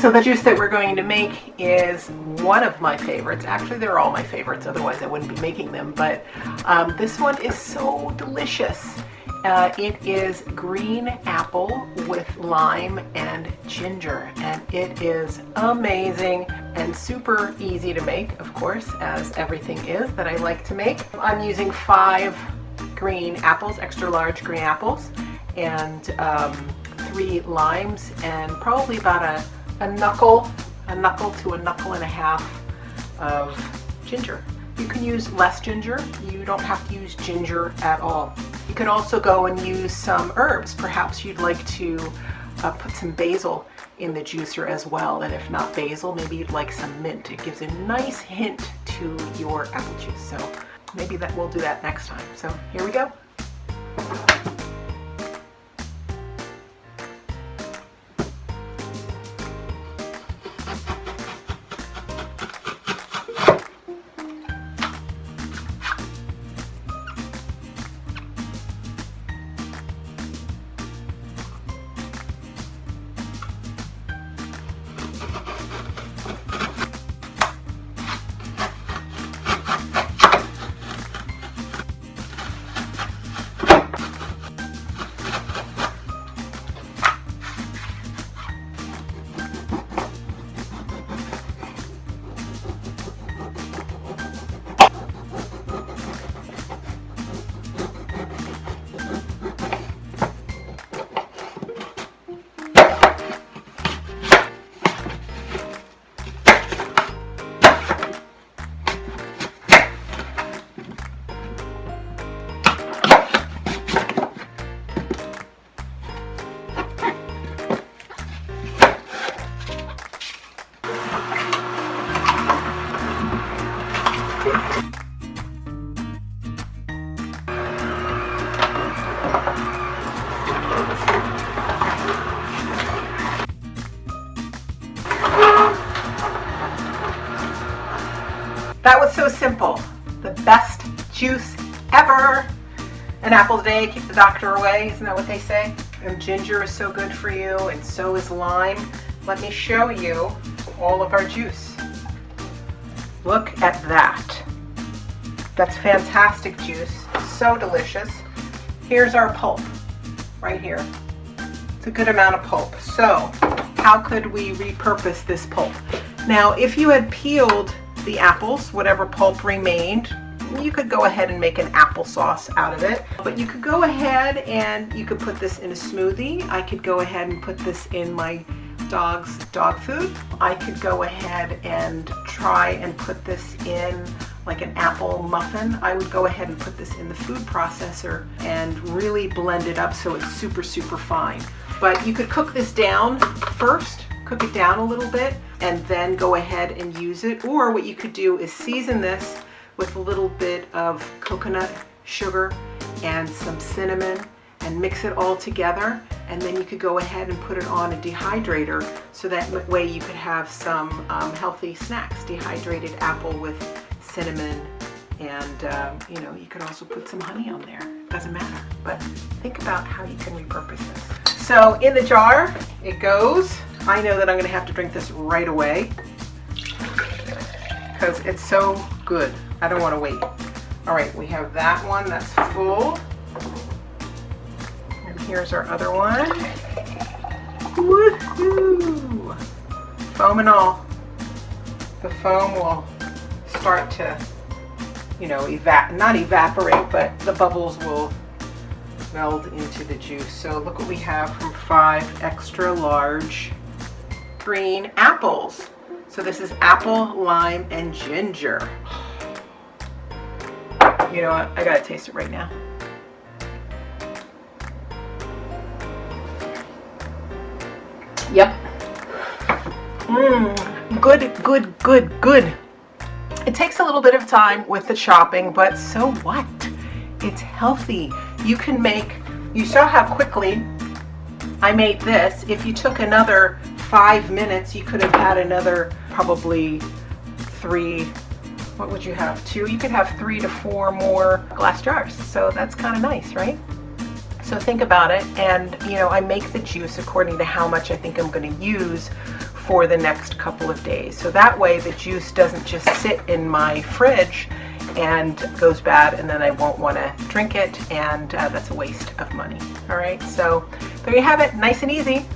So the juice that we're going to make is one of my favorites. Actually, they're all my favorites, otherwise I wouldn't be making them, but this one is so delicious. It is green apple with lime and ginger, and it is amazing and super easy to make, of course, as everything is that I like to make. I'm using 5 green apples, extra large green apples, and 3 limes, and probably about a knuckle to a knuckle and a half of ginger. You can use less ginger. You don't have to use ginger at all. You could also go and use some herbs. Perhaps you'd like to put some basil in the juicer as well, and if not basil, maybe you'd like some mint. It gives a nice hint to your apple juice, so maybe we'll do that next time. So here we go. That was so simple. The best juice ever. An apple a day keeps the doctor away, isn't that what they say? And ginger is so good for you, and so is lime. Let me show you all of our juice. Look at that. That's fantastic juice, so delicious. Here's our pulp, right here. It's a good amount of pulp. So, how could we repurpose this pulp? Now, if you had peeled the apples, whatever pulp remained, you could go ahead and make an applesauce out of it. But you could go ahead and you could put this in a smoothie. I could go ahead and put this in my dog's dog food. I could go ahead and try and put this in like an apple muffin. I would go ahead and put this in the food processor and really blend it up so it's super, super fine. But you could cook this down first, cook it down a little bit, and then go ahead and use it. Or what you could do is season this with a little bit of coconut sugar and some cinnamon and mix it all together, and then you could go ahead and put it on a dehydrator, so that way you could have some healthy snacks. Dehydrated apple with cinnamon, and you know, you could also put some honey on there. Doesn't matter, but think about how you can repurpose this. So in the jar it goes. I know that I'm going to have to drink this right away because it's so good. I don't want to wait. All right, we have that one that's full. And here's our other one. Woohoo! Foam and all. The foam will start to, you know, not evaporate, but the bubbles will meld into the juice. So look what we have from 5 extra large green apples. So this is apple, lime, and ginger. You know what? I gotta taste it right now. Yep. Good, good, good, good. It takes a little bit of time with the chopping, but so what? It's healthy. You can make, you saw how quickly I made this. If you took another 5 minutes, you could have had another probably 3, what would you have? 2? You could have 3 to 4 more glass jars. So that's kind of nice, right? So think about it, and you know, I make the juice according to how much I think I'm going to use for the next couple of days. So that way the juice doesn't just sit in my fridge and goes bad, and then I won't want to drink it, and that's a waste of money. All right, so there you have it, nice and easy.